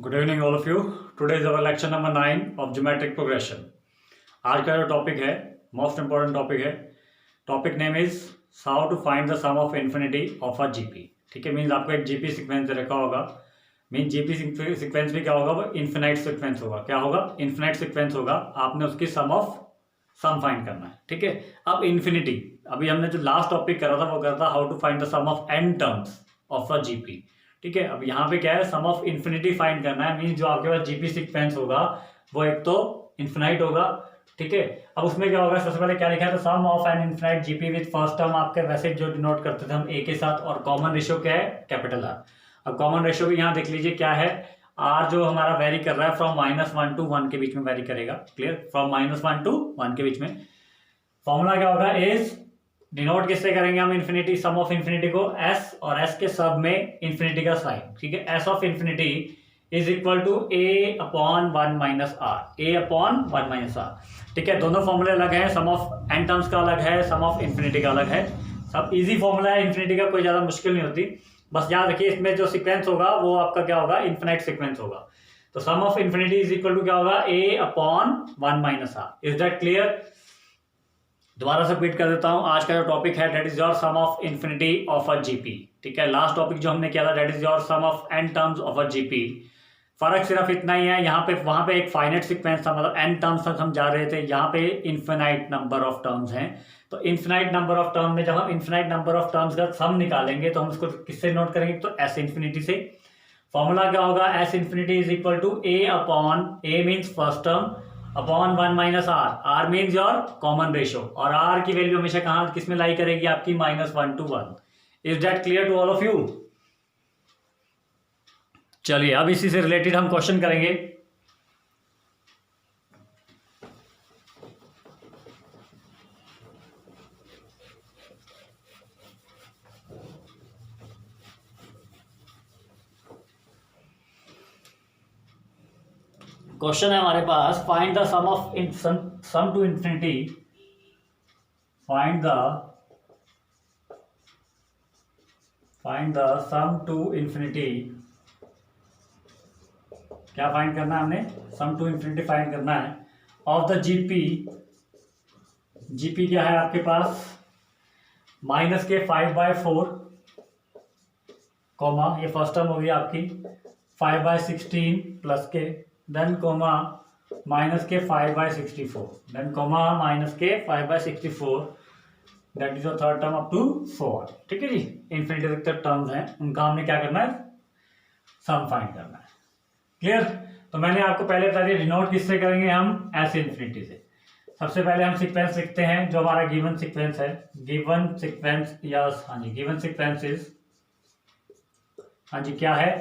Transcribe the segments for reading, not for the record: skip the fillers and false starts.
Good evening all of you. Today is our lecture number 9 of geometric progression. आज का जो topic है most important topic है. Topic name is how to find the sum of infinity of a GP. ठीक है, means आपको एक GP sequence दे रखा होगा. मीन्स जीपी सीक्वेंस भी क्या होगा, वो इन्फिनाइट सीक्वेंस होगा. क्या होगा? इन्फिनाइट सीक्वेंस होगा. आपने उसकी सम फाइंड करना है. ठीक है, अब इन्फिनिटी, अभी हमने जो लास्ट टॉपिक करा था वो करा था how to find the sum of n terms of a GP. ठीक है, अब यहाँ पे क्या है, सम ऑफ इन्फिनिटी फाइंड करना है. मीन्स जो आपके पास जीपी सीक्वेंस होगा वो एक तो इन्फिनाइट होगा. ठीक है, अब उसमें क्या होगा, सबसे पहले क्या लिखा है, तो sum of an infinite GP with first term आपके वैसे जो डिनोट करते थे हम ए के साथ, और कॉमन रेशियो क्या है, कैपिटल आर. अब कॉमन रेशियो भी यहाँ देख लीजिए क्या है, आर जो हमारा वेरी कर रहा है फ्रॉम -1 to 1 के बीच में वेरी करेगा. क्लियर, फ्रॉम -1 to 1 के बीच में. फॉर्मूला क्या होगा, इज डिनोट किससे करेंगे हम इन्फिनिटी, सम ऑफ इन्फिनिटी को एस, और एस के सब में इन्फिनिटी का साइन. ठीक है, S of infinity is equal to a upon 1 minus r. A upon 1 minus r. ठीक है, दोनों फॉर्मूले अलग हैं. सम ऑफ एन टर्म्स का अलग है, सम ऑफ इन्फिनिटी का अलग है. सब इजी फॉर्मूला है इन्फिनिटी का, कोई ज्यादा मुश्किल नहीं होती. बस याद रखिए इसमें जो सीक्वेंस होगा वो आपका क्या होगा, इन्फिनाइट सीक्वेंस होगा. तो sum of infinity is equal to क्या होगा, A upon 1 minus R. Is that clear? दोबारा से रिपीट कर देता हूं. आज का जो टॉपिक है that is your sum of infinity of a GP. ठीक है, लास्ट टॉपिक जो हमने किया था that is your sum of n terms of a GP. फर्क सिर्फ इतना ही है, यहाँ पे वहां पे एक फाइनाइट सीक्वेंस था, मतलब एन टर्म्स तक हम जा रहे थे. यहाँ पे इन्फिनाइट नंबर ऑफ टर्म्स हैं. तो इन्फिनाइट नंबर ऑफ टर्म में जब हम इन्फिनाइट नंबर ऑफ टर्म्स का सम निकालेंगे तो हम उसको किससे नोट करेंगे, तो एस इन्फिनिटी से. फॉर्मूला क्या होगा, S infinity is equal to a upon, a means first term, upon 1 minus r. R means your common ratio, और आर की वैल्यू हमेशा कहाँ किसमें लाई करेगी, आपकी -1 to 1. Is that clear to all of you? चलिए अब इसी से रिलेटेड हम क्वेश्चन करेंगे. क्वेश्चन है हमारे पास, find the sum of sum to infinity, find the sum to infinity. क्या फाइंड करना है हमने, सम टू इन्फिनिटी फाइंड करना है ऑफ द जीपी. जीपी क्या है आपके पास, -5/4 कॉमा, ये फर्स्ट टर्म होगी आपकी 5/16 प्लस के, then comma -5/64, then comma -5/64, that is third term up to 4. ठीक है जी, इन्फिनिटी तक टर्म्स हैं, उनका हमने क्या करना है, सम फाइंड करना है. क्लियर? तो मैंने आपको पहले बता दिया, डिनोट किससे करेंगे हम, एस इन्फिनिटी से. सबसे पहले हम सीक्वेंस लिखते हैं जो हमारा गिवन सीक्वेंस है. गिवन सीक्वेंस, यस, हाँ जी, गिवन सीक्वेंस इज, हाँ जी क्या है,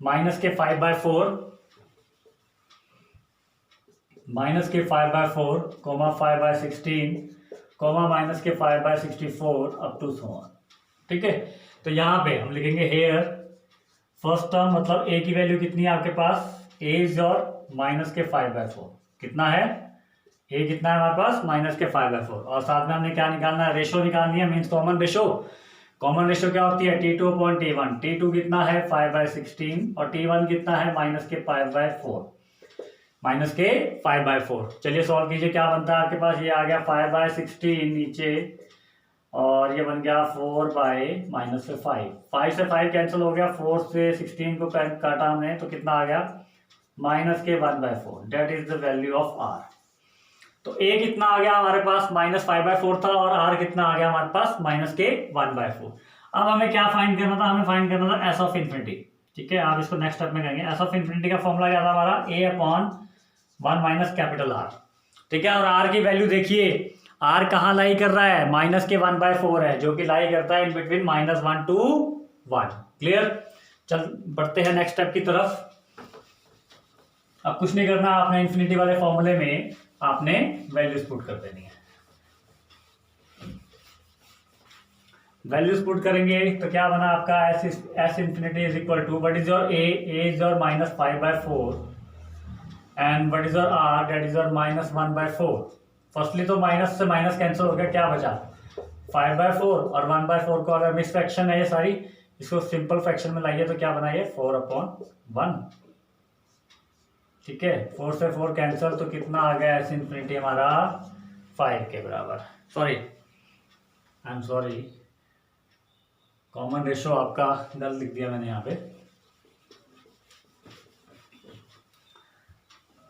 -5/4, -5/4 comma 5/16 comma -5/64 up to so on. ठीक है, तो यहाँ पे हम लिखेंगे हेयर फर्स्ट टर्म, मतलब ए की वैल्यू कितनी है आपके पास, ए इज योर -5/4. कितना है, ए कितना है हमारे पास, -5/4. और साथ में हमने क्या निकालना है, रेशो निकालनी है, means common ratio. Common ratio क्या होती है, T2/T1. T2 कितना है 5/16, और T1 कितना है -5/4. -5/4. चलिए सॉल्व कीजिए, क्या बनता है आपके पास, ये आ गया 5/16 नीचे, और ये बन गया 4/-5. 5 से 5 कैंसिल हो गया, 4 से 16 को काटा हमने, तो कितना आ गया, -1/4. That is the value of r. तो ए कितना आ गया हमारे पास, -5/4 था, और आर कितना आ गया हमारे पास, -1/4. अब हमें क्या फाइंड करना था, हमें फाइंड करना था एस ऑफ इन्फिनिटी. ठीक है, आप इसको नेक्स्ट स्टेप में करेंगे. एस ऑफ इन्फिनिटी का फॉर्मूला क्या था हमारा, ए अपॉन 1 माइनस कैपिटल आर. ठीक है, और आर की वैल्यू देखिए, आर कहाँ लाई कर रहा है, -1/4 है, जो कि लाई करता है इन बिटवीन -1 to 1. क्लियर? चल बढ़ते हैं नेक्स्ट स्टेप की तरफ. अब कुछ नहीं करना, आपने इन्फिनिटी वाले फॉर्मूले में आपने वैल्यूज पुट कर देनी है. वैल्यूज पुट करेंगे तो क्या बना आपका, S infinity is equal to, what is your a is your -5/4, and what is your r, that is your -1/4. Firstly तो माइनस से माइनस कैंसिल हो गया, क्या बचा, 5/4 और 1/4 को अगर मिक्स फ्रैक्शन है ये सारी, इसको सिंपल फ्रैक्शन में लाइए तो क्या बनाइए 4/1. ठीक है, 4 से 4 कैंसिल, तो कितना आ गया एस इन्फिनिटी हमारा 5 के बराबर। Sorry, I am sorry, common ratio आपका गलत लिख दिया मैंने यहाँ पे।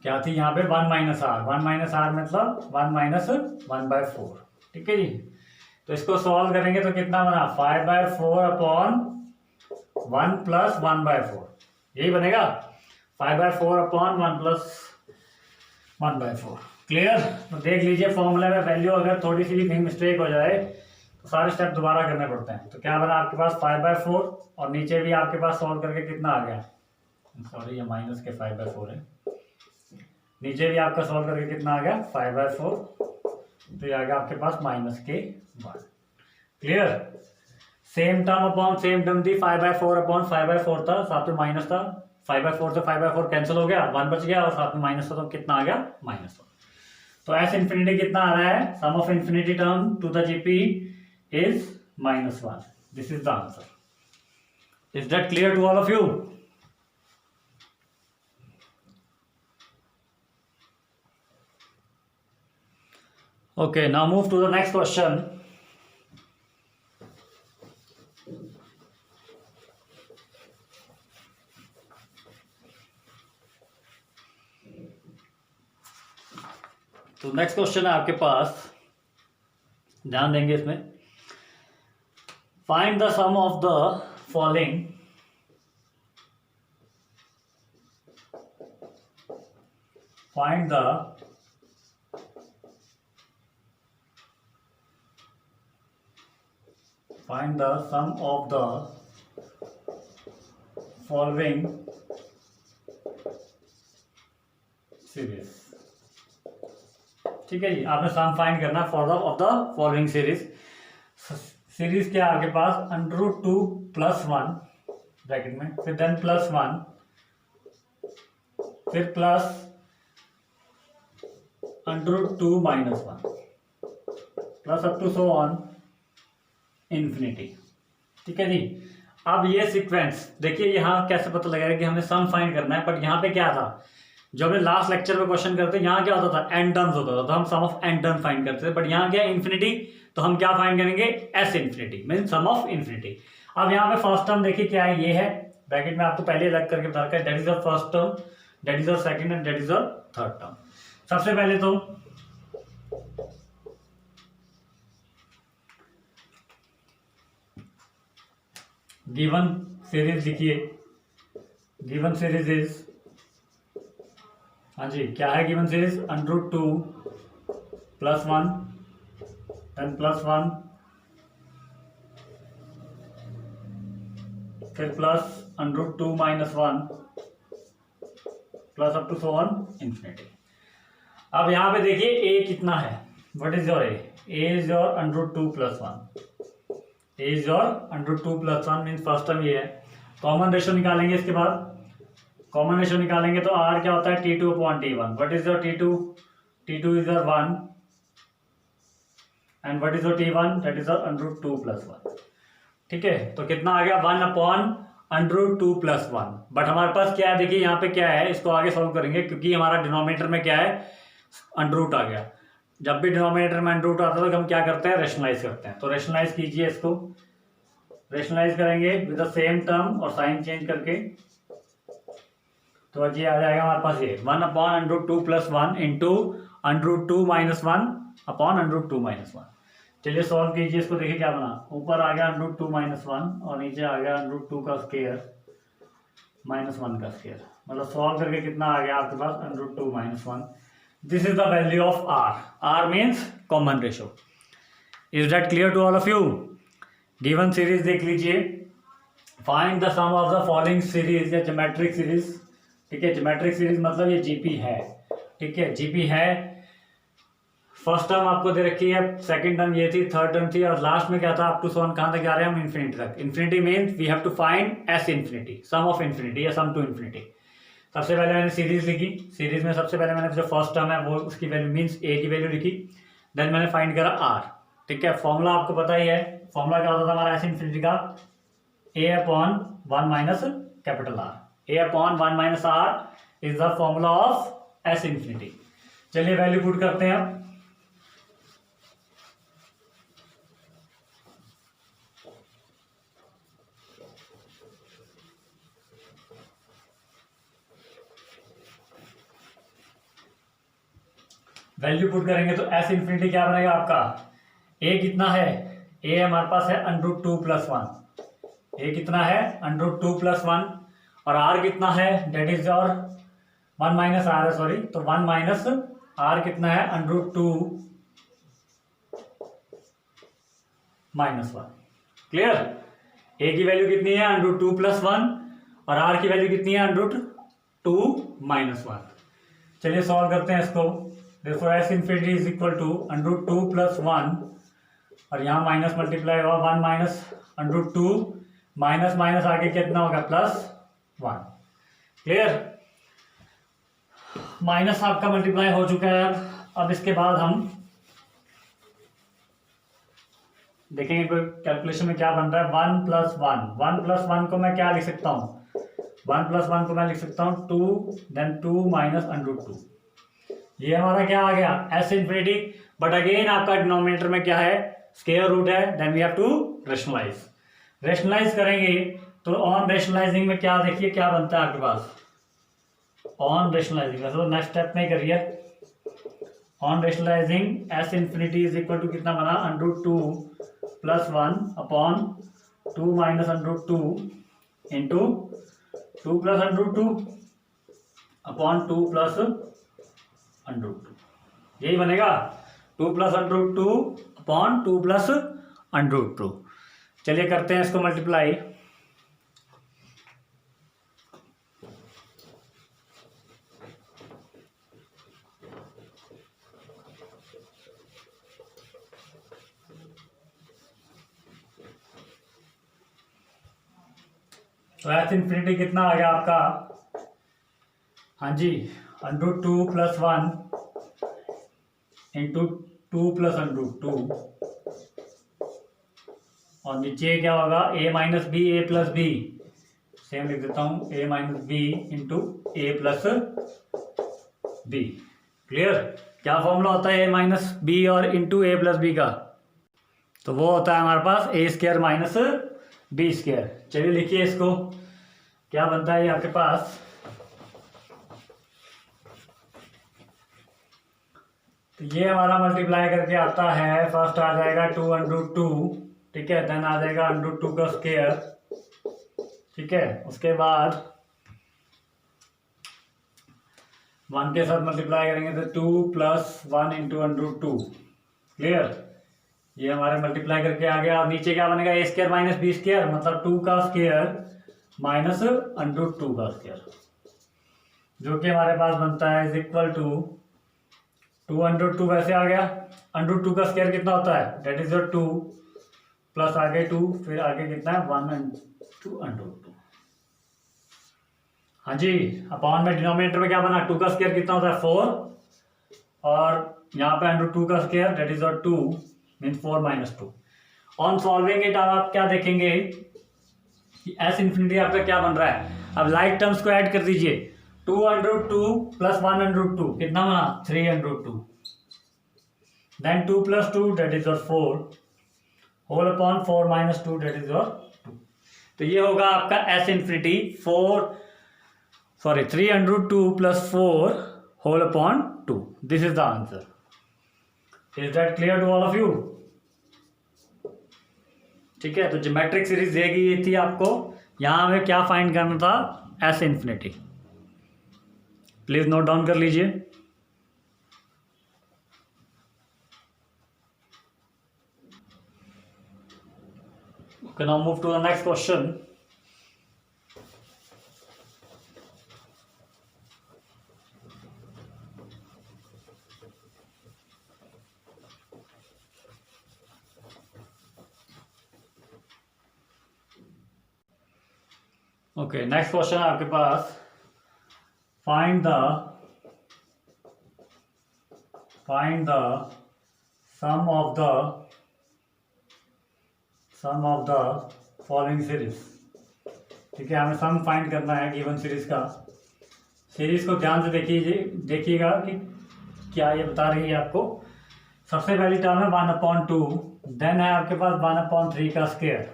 क्या थी यहाँ पे 1 माइनस आर, 1 माइनस आर मतलब 1 माइनस 1/4। ठीक है जी, तो इसको सॉल्व करेंगे तो कितना बना 5/4 अपॉन 1 प्लस 1/4, यही बनेगा 5/4 अपॉन 1 प्लस 1/4। क्लियर? तो देख लीजिए फॉर्मूले में वैल्यू अगर थोड़ी सी भी मिस्टेक हो जाए तो सारे स्टेप दोबारा करने पड़ते हैं। तो क्या बना आपके पास 5/4, और नीचे भी आपके पास सॉल्व करके कितना आ गया, सॉरी ये माइनस के 5/4 है, नीचे भी आपका सॉल्व करके कितना आ गया 5/4, तो ये आ गया आपके पास माइनस के 1। Clear? Same term upon same term थी, 5/4 अपॉन 5/4 था, साथ में माइनस था, 5/4 से 5/4 कैंसिल हो गया, 1 बच गया, और साथ में माइनस था, तो कितना आ गया -1। तो एस इन्फिनिटी कितना आ रहा है, sum of infinity term to the GP is -1। This is the answer. Is that clear to all of you? Okay, now move to the next question. तो नेक्स्ट क्वेश्चन है आपके पास, ध्यान देंगे इसमें। Find the sum of the following find the Find the sum of the following series। ठीक है जी, आपने सम फाइंड करना for the of the following series. Series क्या है आपके पास, √2 + 1 ब्रैकेट में, फिर देन +1, फिर plus √2 - 1 plus up to so on infinity. ठीक है जी, अब ये सीक्वेंस देखिए, यहाँ कैसे पता लगेगा कि हमें सम फाइंड करना है। बट यहाँ पे क्या था, जो हमने लास्ट लेक्चर में क्वेश्चन करते हैं, यहाँ क्या होता था, एन टर्म्स होता था, तो हम सम ऑफ एन टर्म फाइंड करते थे। बट यहाँ क्या इन्फिनिटी, तो हम क्या फाइंड करेंगे, S infinity mean sum of infinity. अब यहाँ पे फर्स्ट टर्म देखिए क्या है, ये है ब्रैकेट में, आपको पहले अलग करके बता रखा है, that is the first term, that is the second and that is the third term. सबसे पहले तो गिवन सीरीज लिखिए, गिवन सीरीज इज, हाँ जी क्या है गिवन सीरीज, √2 + 1 देन +1 फिर plus √2 - 1 plus up to so on infinity. अब यहाँ पे देखिए ए कितना है, what is your a is your √2 + 1, a is your √2 + 1 means first term ये है। कॉमन रेशो निकालेंगे, इसके बाद कॉमन रेशो निकालेंगे तो आर क्या होता है, T2 upon T1। What is your T2, T2 is your 1 and what is your T1, that is your √2 + 1। ठीक है, तो कितना आ गया 1 अपॉन √2 + 1। बट हमारे पास क्या है, देखिए यहाँ पे क्या है, इसको आगे सॉल्व करेंगे, क्योंकि हमारा डिनोमिनेटर में क्या है, √ आ गया। जब भी डिनोमिनेटर में √ आता है तो हम क्या करते हैं, रेशनलाइज करते हैं। तो रेशनलाइज कीजिए, इसको रेशनलाइज करेंगे विद द सेम टर्म और साइन चेंज करके, तो ये आ जाएगा हमारे पास ये 1 अपॉन √2 + 1 इंटू √2 - 1 अपॉन √2 - 1। चलिए सॉल्व कीजिए इसको, देखिए क्या बना, ऊपर आ गया √2 - 1 और नीचे आ गया √2 का स्क्वायर -1 का स्क्वायर, मतलब सॉल्व करके कितना आ गया आपके पास √2 - 1। This is the value of r, r means common ratio. Is that clear to all of you? Given series देख लीजिए, find the sum of the following series या ज्योमेट्रिक सीरीज। ठीक है, ज्योमेट्रिक सीरीज मतलब ये जीपी है। ठीक है, जीपी है, फर्स्ट टर्म आपको दे रखी है, सेकंड टर्म ये थी, थर्ड टर्म थी, और लास्ट में क्या था, अप टू सो ऑन, कहाँ तक जा रहे हैं हम, इन्फिनिटी तक। Infinity means we have to find S infinity, sum of infinity या सम टू इन्फिनिटी। सबसे पहले मैंने सीरीज लिखी, सीरीज में सबसे पहले मैंने जो फर्स्ट टर्म है वो उसकी वैल्यू मीन्स ए की वैल्यू लिखी, देन मैंने फाइंड करा आर। ठीक है, फॉर्मूला आपको पता ही है, फॉर्मूला क्या होता था हमारा एस इन्फिनिटी का, A/1 - capital r, A/1 - r is the formula of S infinity. चलिए वैल्यू पुट करते हैं अब। वैल्यू पुट करेंगे तो एस इन्फिनिटी क्या बनेगा आपका, ए कितना है, ए हमारे पास है √2+1, ए कितना है √2+1, और आर कितना है डेट इज और 1 माइनस आर है, सॉरी, तो 1 माइनस आर कितना है √2 - 1। क्लियर, ए की वैल्यू कितनी है √2+1 और आर की वैल्यू कितनी है √2 - 1। चलिए सॉल्व करते हैं इसको। देखो S infinity is equal to √2+1 और यहाँ माइनस मल्टीप्लाई होगा 1 माइनस √2 माइनस माइनस आगे कितना होगा +1। क्लियर, माइनस आपका मल्टीप्लाई हो चुका है। अब इसके बाद हम देखेंगे कोई कैलकुलेशन में क्या बन रहा है। 1+1 को मैं क्या लिख सकता हूँ, 1+1 को मैं लिख सकता हूँ 2 देन 2 माइनस √2। ये हमारा क्या आ गया एस इन्फिनिटी, बट अगेन आपका डिनोमिनेटर में क्या है स्क्वायर रूट है, then we have to rationalise करेंगे। तो ऑन रेशनलाइजिंग में क्या देखिए क्या बनता है आपके पास, ऑन रेशनलाइजिंग तो नेक्स्ट स्टेप में करिए। On rationalising S infinity is equal to कितना बना √2+1 अपॉन 2 माइनस √2 इंटू 2 + √2 अपॉन 2 + √2, यही बनेगा 2 + √2 अपॉन 2 + √2। चलिए करते हैं इसको मल्टीप्लाई। तो एस इन्फिनिटी कितना आ गया आपका, हाँ जी √2+1 इंटू 2 + √2 और नीचे क्या होगा a - b a + b, same लिख देता हूँ a - b into a + b। Clear, क्या फॉर्मूला होता है a - b और इंटू a + b का, तो वो होता है हमारे पास a² - b²। चलिए लिखिए इसको, क्या बनता है ये आपके पास, तो ये हमारा मल्टीप्लाई करके आता है, फर्स्ट आ जाएगा 2 √2, ठीक है, देन आ जाएगा √2 का स्क्वायर, ठीक है, उसके बाद 1 के साथ मल्टीप्लाई करेंगे तो 2 + 1 इंटू √2। क्लियर, ये हमारे मल्टीप्लाई करके आ गया। और नीचे क्या बनेगा a² - b², मतलब 2 का स्क्वायर माइनस √2 का स्क्वायर, जो कि हमारे पास बनता है इज इक्वल टू 2 √2 वैसे आ गया, √2 का स्क्वायर कितना होता है डेट इज 2 प्लस आगे 2, फिर आगे कितना है 1 इंटू √2। हाँ जी, अपॉन में डिनोमिनेटर में क्या बना 2 का स्क्वायर कितना होता है 4 और यहाँ पे √2 का square that is 2 mean 4 - 2। On solving it आप क्या देखेंगे एस इन्फिनिटी आपका क्या बन रहा है। अब लाइक टर्म्स को ऐड कर दीजिए, 2 √2 + 1 √2 कितना बना 3 √2, then 2 + 2 that is 4 whole upon 4 - 2 that is 2। तो ये होगा आपका S infinity 3 √2 + 4 whole upon 2। This is the answer. Is that clear to all of you? ठीक है, तो ज्योमेट्रिक सीरीज देगी ये थी आपको, यहाँ हमें क्या फाइंड करना था S infinity. Please note down कर लीजिए। Okay, now move to the next question. Okay, next question है आपके पास, find the sum of the following series. ठीक है, हमें सम फाइंड करना है गिवन सीरीज का। सीरीज को ध्यान से देखिएगा कि क्या ये बता रही है आपको। सबसे पहली टर्म है 1/2, देन है आपके पास 1/3 का स्क्वायर,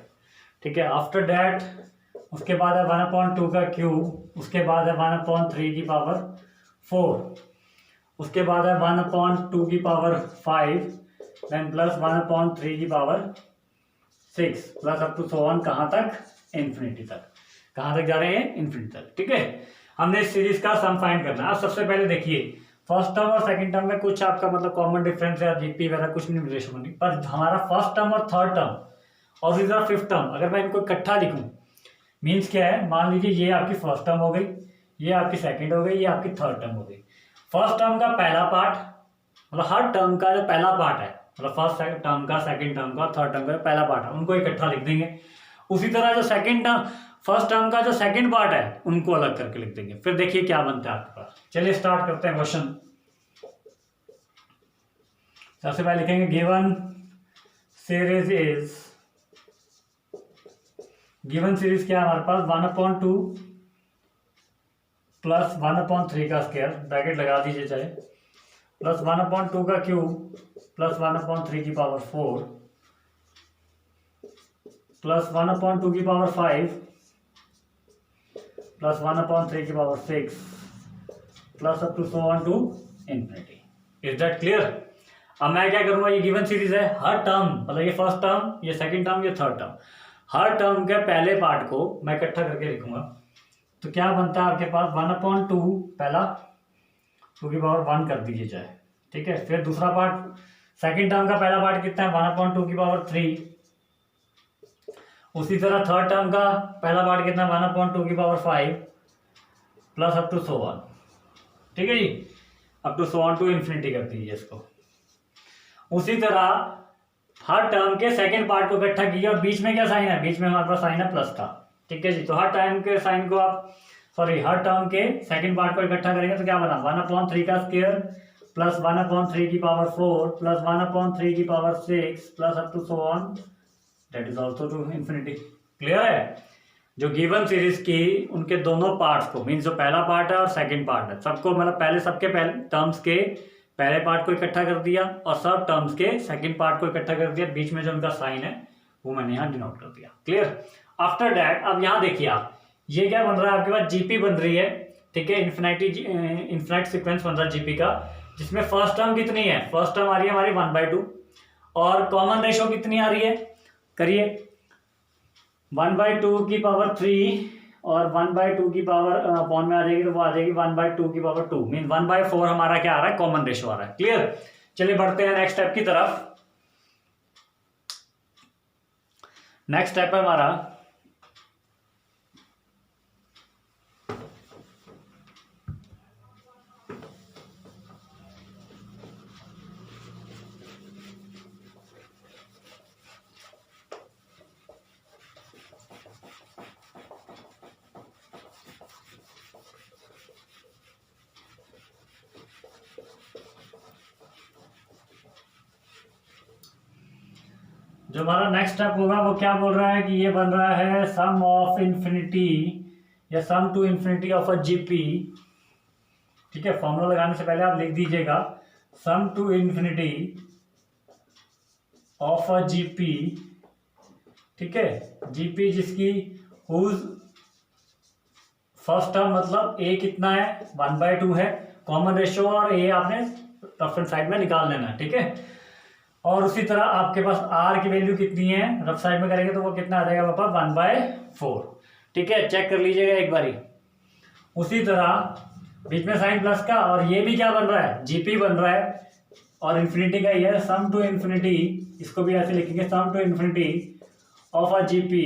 ठीक है। आफ्टर डैट उसके बाद है 1/2 का क्यूब, उसके बाद है 1/3 की पावर 4, उसके बाद है 1/2 की पावर 5, देन प्लस 1/3 की power 6 plus up to so on, कहाँ तक? इन्फिनिटी तक। कहाँ तक जा रहे हैं? इन्फिनिटी तक, ठीक है। हमने इस सीरीज का सम फाइंड करना है। अब सबसे पहले देखिए, फर्स्ट टर्म और सेकंड टर्म में कुछ आपका मतलब कॉमन डिफरेंस है, जीपी वगैरह कुछ नहीं, रिलेशन नहीं, पर हमारा फर्स्ट टर्म और थर्ड टर्म और इधर फिफ्थ टर्म अगर मैं इनको इकट्ठा लिखूं, मीन्स क्या है, मान लीजिए ये आपकी फर्स्ट टर्म हो गई, ये आपकी सेकंड हो गई, ये आपकी थर्ड टर्म हो गई। फर्स्ट टर्म का पहला पार्ट, मतलब हर टर्म का जो पहला पार्ट है, मतलब फर्स्ट टर्म का, सेकंड टर्म का, थर्ड टर्म का पहला पार्ट है, उनको इकट्ठा लिख देंगे। उसी तरह जो सेकंड टर्म, फर्स्ट टर्म का जो सेकंड पार्ट है, उनको अलग करके लिख देंगे। फिर देखिए क्या बनता है आपके पास। चलिए स्टार्ट करते हैं क्वेश्चन। सबसे पहले लिखेंगे given series is, given series क्या है हमारे पास? 1/2 प्लस 1/3 का स्क्वायर, ब्रैकेट लगा दीजिए चाहे, प्लस 1/2 का क्यूब प्लस 1/3 की पावर 4 प्लस 1/2 की पावर 5 प्लस 1/3 की power 6 plus up to so on to infinity. Is that clear? अब मैं क्या करूंगा, ये गिवन सीरीज है, हर टर्म, मतलब ये फर्स्ट टर्म, ये सेकंड टर्म, ये थर्ड टर्म, हर टर्म के पहले पार्ट को मैं इकट्ठा करके लिखूंगा। तो क्या बनता है आपके पास? 1/2 पहला, 2 की पावर 1 कर दीजिए चाहे, ठीक है। फिर दूसरा पार्ट, सेकंड टर्म का पहला पार्ट कितना है? 1/2 की पावर 3। उसी तरह थर्ड टर्म का पहला पार्ट कितना है? 1/2 की power 5 plus up to so on, ठीक है जी, up to so on to infinity कर दीजिए इसको। उसी तरह हर टर्म के सेकंड पार्ट को इकट्ठा कीजिए, और बीच में क्या साइन है? बीच में हमारे पास साइन है प्लस का, ठीक है जी। तो हर टाइम के साइन को आप, सॉरी, हर टर्म के सेकंड पार्ट को इकट्ठा करेंगे तो क्या बना? 1/3 का स्क्वायर प्लस 1/3 की पावर 4 प्लस 1/3 की power 6 plus up to so on, that is also to infinity. Clear है? जो गिवन सीरीज की उनके दोनों पार्ट्स को, मीन्स जो पहला पार्ट है और सेकंड पार्ट है, सबको मतलब पहले सबके पहले टर्म्स के पहले पार्ट को इकट्ठा कर दिया और सब टर्म्स के सेकंड पार्ट को इकट्ठा कर दिया, बीच में जो उनका साइन है वो मैंने यहाँ डिनोट कर दिया। क्लियर? आफ्टर दैट अब यहाँ देखिए आप, ये क्या बन रहा है आपके पास? जीपी बन रही है, ठीक है, इन्फिनाइट सीक्वेंस बन रहा है जीपी का, जिसमें फर्स्ट टर्म कितनी है? फर्स्ट टर्म आ रही है हमारी 1/2, और कॉमन रेशो कितनी आ रही है? करिए, 1/2 की पावर 3 और 1/2 की पावर अपॉन में आ जाएगी, तो वो आ जाएगी 1/2 की पावर 2, मीन 1/4 हमारा क्या आ रहा है? कॉमन रेशो आ रहा है। क्लियर? चलिए बढ़ते हैं नेक्स्ट स्टेप की तरफ। नेक्स्ट स्टेप है हमारा जो हमारा नेक्स्ट स्टेप होगा वो क्या बोल रहा है कि ये बन रहा है सम ऑफ इन्फिनिटी या sum to infinity of a GP, ठीक है। फॉर्मूला लगाने से पहले आप लिख दीजिएगा sum to infinity of a GP, ठीक है। जीपी जिसकी हुज फर्स्ट टर्म, मतलब ए कितना है? 1/2 है, कॉमन रेशियो और ए आपने रफ साइड में निकाल लेना है, ठीक है। और उसी तरह आपके पास आर की वैल्यू कितनी है? रफ साइड में करेंगे तो वो कितना आ जाएगा पापा? 1/4, ठीक है। चेक कर लीजिएगा एक बारी। उसी तरह बीच में साइन प्लस का, और ये भी क्या बन रहा है? जीपी बन रहा है, और इन्फिनिटी का ये सम टू इन्फिनिटी, इसको भी ऐसे लिखेंगे sum to infinity of a GP.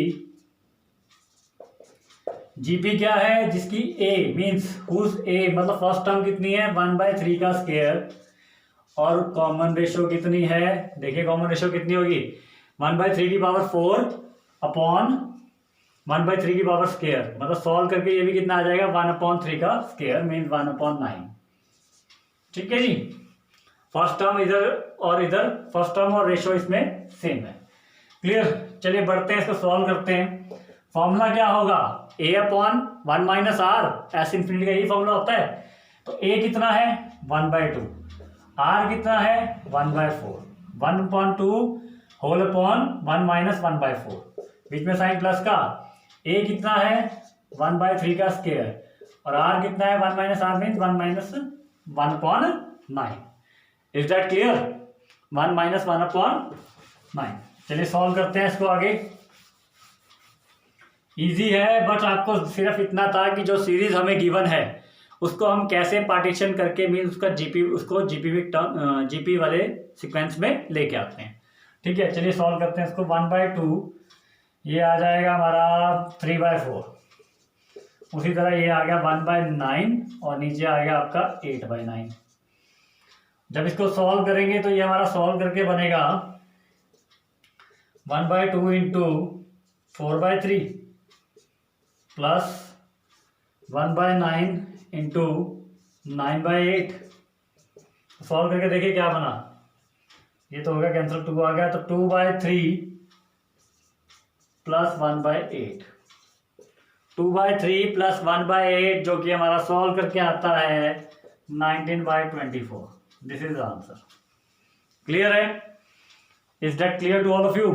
GP क्या है? जिसकी ए मीन्स हुज ए, मतलब फर्स्ट टर्म कितनी है? 1/3 का स्क्वायर, और कॉमन रेशियो कितनी है? देखिए कॉमन रेशियो कितनी होगी? 1/3 की पावर 4 अपॉन 1/3 की पावर स्क्वायर, मतलब सॉल्व करके ये भी कितना आ जाएगा? 1/3 का स्क्वायर मीन 1/9, ठीक है जी। फर्स्ट टर्म इधर और इधर, फर्स्ट टर्म और रेशियो इसमें सेम है। क्लियर? चलिए बढ़ते हैं, इसको सॉल्व करते हैं। फॉर्मूला क्या होगा? A upon one minus R, S infinity का यही फॉर्मूला होता है। तो ए कितना है 1/2, आर कितना है 1/4, 1/2 होल अपॉन 1 माइनस 1/4, बीच में साइन प्लस का। ए कितना है 1/3 का स्क्वायर और आर कितना है 1 minus r means 1 minus 1/9। Is that clear? 1 minus 1/9। चलिए सॉल्व करते हैं इसको आगे। इजी है, बट आपको सिर्फ इतना था कि जो सीरीज हमें गिवन है उसको हम कैसे पार्टीशन करके मीन उसका जीपी वाले सीक्वेंस में लेके आते हैं। ठीक है, चलिए सॉल्व करते हैं इसको। 1/2 ये आ जाएगा हमारा 3/4, उसी तरह ये आ गया 1/9 और नीचे आ गया आपका 8/9। जब इसको सॉल्व करेंगे तो ये हमारा सॉल्व करके बनेगा 1/2 इंटू 4/3 प्लस 1/9 इंटू 9/8। सॉल्व करके देखिए क्या बना। ये तो हो गया कैंसिल, 2 आ गया तो 2/3 प्लस 1/8, 2/3 प्लस 1/8 जो कि हमारा सॉल्व करके आता है 19/24। This is the answer. Clear है? Is that clear to all of you?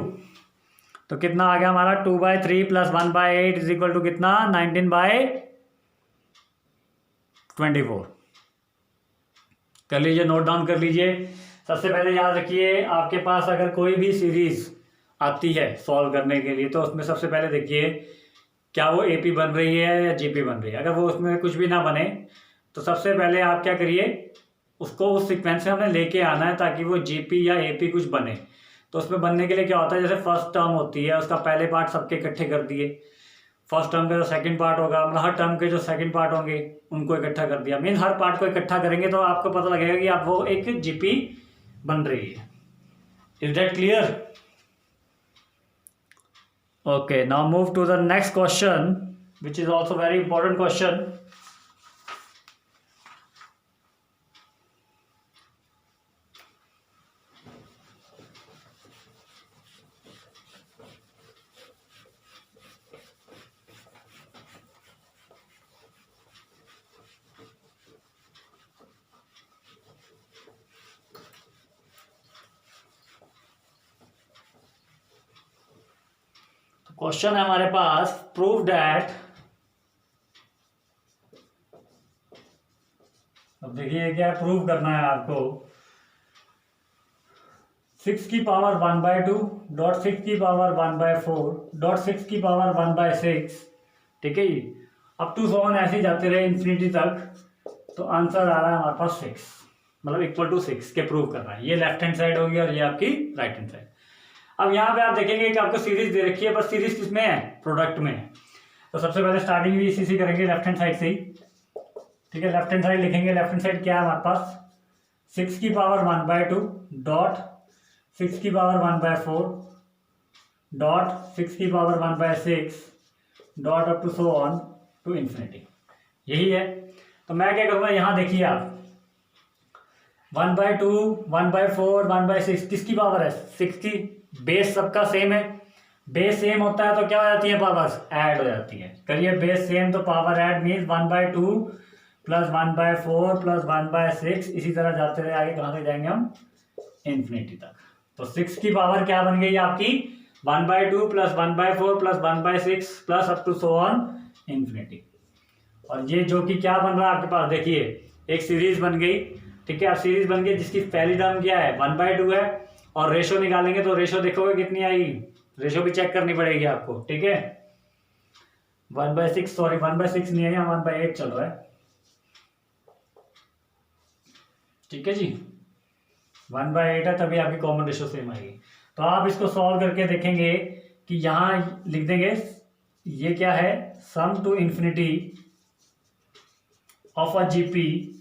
तो कितना आ गया हमारा 2/3 प्लस 1/8 इज इक्वल टू कितना 19/24। कर लीजिए, नोट डाउन कर लीजिए। सबसे पहले याद रखिए, आपके पास अगर कोई भी सीरीज आती है सॉल्व करने के लिए तो उसमें सबसे पहले देखिए क्या वो एपी बन रही है या जीपी बन रही है। अगर वो उसमें कुछ भी ना बने तो सबसे पहले आप क्या करिए, उसको उस सीक्वेंस में हमने लेके आना है ताकि वो जीपी या एपी कुछ बने। तो उसमें बनने के लिए क्या होता है, जैसे फर्स्ट टर्म होती है उसका पहले पार्ट सबके इकट्ठे कर दिए, फर्स्ट टर्म का जो सेकंड पार्ट होगा, मतलब हर टर्म के जो सेकंड पार्ट होंगे उनको इकट्ठा कर दिया। मीन हर पार्ट को इकट्ठा करेंगे तो आपको पता लगेगा कि आप वो एक जीपी बन रही है। Is that clear? Okay, now move to the next question which is also very important question. Question है हमारे पास, प्रूव दैट। अब देखिए क्या प्रूव करना है आपको। 6 की पावर 1/2 डॉट 6 की पावर 1/4 डॉट 6 की पावर 1/6। ठीक है जी, अप टू 7 ऐसे जाते रहे इन्फिनिटी तक। तो आंसर आ रहा है हमारे पास 6, मतलब इक्वल टू 6 के प्रूव करना है। ये लेफ्ट हैंड साइड होगी और ये आपकी राइट हैंड साइड। अब यहाँ पे आप देखेंगे कि आपको सीरीज दे रखी है, पर सीरीज किसमें है? प्रोडक्ट में है। तो सबसे पहले स्टार्टिंग भी इसी से करेंगे, लेफ्ट हैंड साइड से ही। ठीक है, लेफ्ट हैंड साइड लिखेंगे। लेफ्ट हैंड साइड क्या है हमारे पास? 6 की पावर 1/2 डॉट 6 की पावर 1/4 डॉट 6 की power 1/6 dot up to so on to infinity. यही है। तो मैं क्या करूँगा, यहाँ देखिए आप 1/2 1/4 1/6 किसकी पावर है? 6 की। बेस सबका सेम है, बेस सेम होता है तो क्या हो जाती है? पावर्स ऐड हो जाती है। करिए बेस सेम तो power add means 1/2 plus 1/4 plus 1/6, इसी तरह जाते रहे आगे। कहाँ तक जाएंगे हम? इन्फिनिटी तक। तो 6 की पावर क्या बन गई आपकी? 1/2 plus 1/4 plus 1/6 plus up to so on infinity. और ये जो कि क्या बन रहा है आपके पास, देखिए एक सीरीज बन गई। ठीक है, अब सीरीज बन गई जिसकी पहली टर्म क्या है? 1/2 है। और रेशो निकालेंगे तो रेशो देखोगे कितनी आएगी, रेशो भी चेक करनी पड़ेगी आपको। ठीक है, 1/6, सॉरी 1/6 नहीं है, यहाँ 1/8 चल रहा है। ठीक है जी, 1/8 है, तभी आपकी कॉमन रेशो सेम आएगी। तो आप इसको सॉल्व करके देखेंगे कि यहाँ लिख देंगे ये क्या है? Sum to infinity of a GP.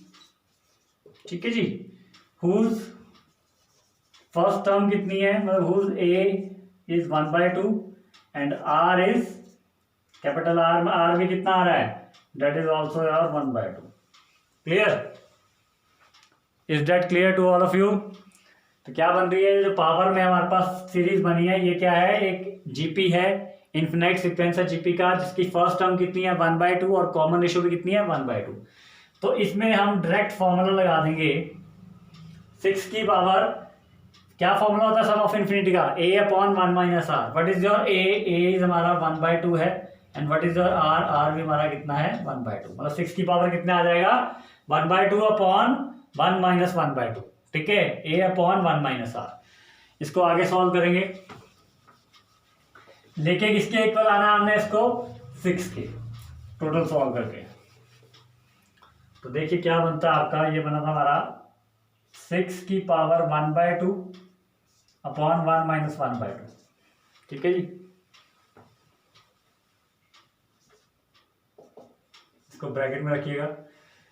ठीक है जी, हुज फर्स्ट टर्म कितनी है, मतलब whose A is 1/2 and R is capital R. R भी कितना आ रहा है? That is also your 1/2। Clear? Is that clear to all of you? तो क्या बन रही है, जो पावर में हमारे पास सीरीज बनी है ये क्या है? एक जीपी है, इन्फिनाइट सीक्वेंस है जीपी का, जिसकी फर्स्ट टर्म कितनी है 1/2 और कॉमन रेशियो भी कितनी है 1/2। तो इसमें हम डायरेक्ट फॉर्मूला लगा देंगे 6 की पावर, क्या फॉर्मूला होता है सम ऑफ इन्फिनिटी का, a/1 minus r. What is your a is हमारा 1/2 है, and what is your r भी हमारा कितना है 1/2। मतलब 6 की पावर कितना आ जाएगा 1/2/1 माइनस 1/2। ठीक है, a/1 माइनस आर। इसको आगे सॉल्व करेंगे, लेके किसके इक्वल आना है हमने इसको 6 के टोटल सॉल्व करके। तो देखिए क्या बनता है आपका, ये बना था हमारा 6 की पावर 1/2/1 माइनस 1/2। ठीक है जी, इसको ब्रैकेट में रखिएगा,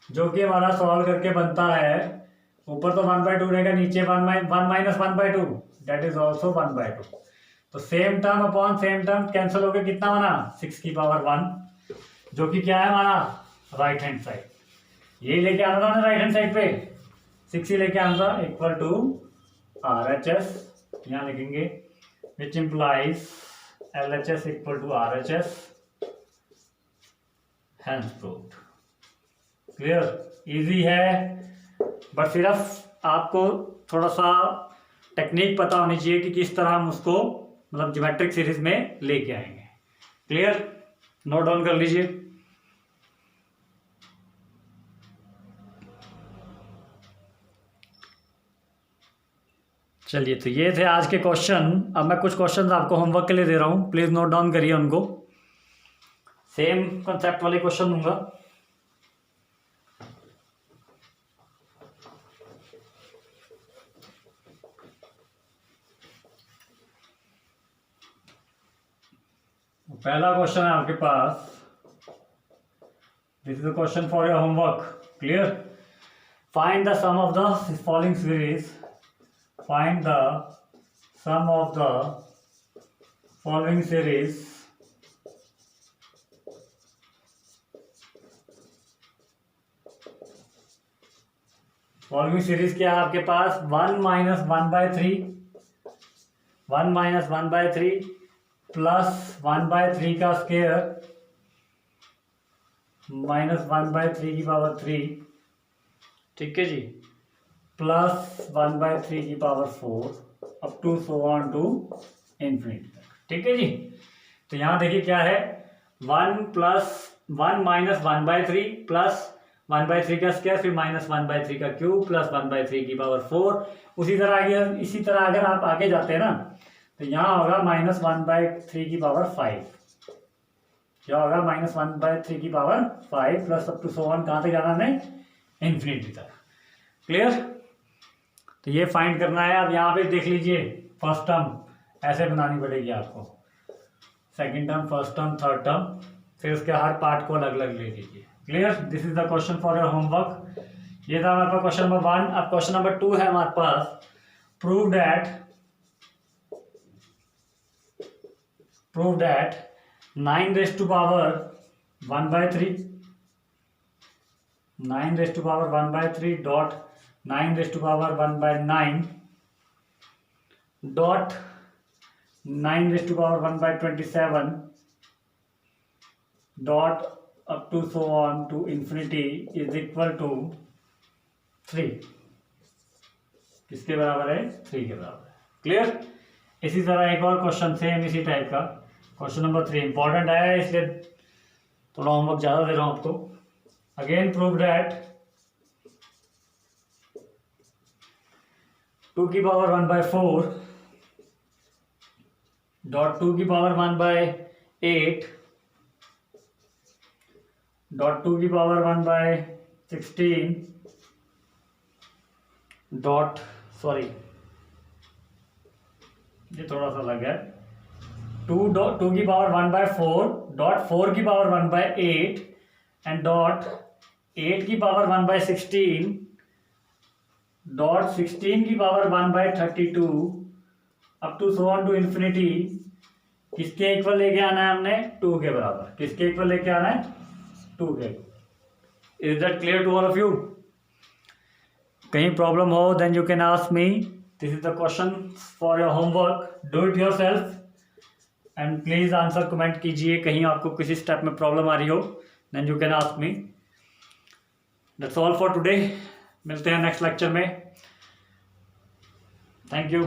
जो कि हमारा सॉल्व करके बनता है, ऊपर तो 1/2 रहेगा, नीचे 1 माइनस 1/2, दैट इज ऑल्सो 1/2। तो same term upon same term cancel होकर कितना बना 6 की पावर 1, जो कि क्या है हमारा राइट हैंड साइड। यही लेके आना था ना राइट हैंड साइड पे, 6 ही लेके आना था, इक्वल टू RHS यहाँ लिखेंगे, which implies LHS equal to RHS, hence proved. Clear, easy है, बट सिर्फ आपको थोड़ा सा टेक्निक पता होनी चाहिए कि किस तरह हम उसको मतलब ज्योमेट्रिक सीरीज में लेके आएंगे। क्लियर, नोट डाउन कर लीजिए। चलिए, तो ये थे आज के क्वेश्चन। अब मैं कुछ क्वेश्चन आपको होमवर्क के लिए दे रहा हूँ, प्लीज नोट डाउन करिए उनको। सेम कंसेप्ट वाले क्वेश्चन दूंगा। पहला क्वेश्चन है आपके पास, this is the question for your homework. Clear, find the sum of the following series, find the sum of the following series following series क्या है आपके पास, 1 माइनस 1/3, 1 माइनस 1/3 प्लस 1/3 का स्क्वायर माइनस 1/3 की पावर 3, ठीक है जी, प्लस 1/3 की power 4 up to so on to infinity तक। ठीक है जी, तो यहाँ देखिए क्या है, 1 माइनस 1/3 प्लस 1/3 का स्क्वायर, फिर माइनस 1/3 का क्यूब प्लस 1/3 की पावर 4। इसी तरह अगर आप आगे जाते हैं ना, तो यहाँ होगा माइनस 1/3 की पावर 5, क्या होगा माइनस 1/3 की power 5 plus up to so on, कहाँ तक जाना हमें इन्फिनिटी तक। क्लियर, तो ये फाइंड करना है। अब यहाँ पे देख लीजिए, फर्स्ट टर्म ऐसे बनानी पड़ेगी आपको, second term, first term, third term, फिर उसके हर पार्ट को अलग अलग ले लीजिए। Clear, this is the question for your homework. ये था हमारे पास क्वेश्चन नंबर 1। अब क्वेश्चन नंबर 2 है हमारे पास, prove that 9 raise to power 1/3 9 raise to power 1/3 dot 9 raise to power 1/9 dot 9 raise to power 1/27 dot up to so on to infinity is equal to 3। किसके बराबर है, 3 के बराबर है। क्लियर, इसी तरह एक और क्वेश्चन सेम इसी टाइप का, क्वेश्चन नंबर 3 इंपॉर्टेंट है, इसलिए थोड़ा होमवर्क ज़्यादा दे रहा हूँ आपको। अगेन प्रूव दैट 2 की पावर 1/4 डॉट 2 की पावर 1/8 डॉट 2 की पावर 1/16 डॉट, सॉरी ये थोड़ा सा लग गया, 2 की पावर 1/4 डॉट 4 की पावर 1/8 एंड डॉट 8 की पावर 1/16 डॉट 16 की power 1/32 up to so on to infinity. किसके इक्वल लेके आना है हमने, 2 के बराबर। किसके इक्वल लेके आना है, 2 के। Is that clear to all of you? कहीं प्रॉब्लम हो then you can ask me. This is the question for your homework, do it yourself. And please answer comment कीजिए, कहीं आपको किसी स्टेप में प्रॉब्लम आ रही हो then you can ask me. That's all for today, मिलते हैं नेक्स्ट लेक्चर में। Thank you.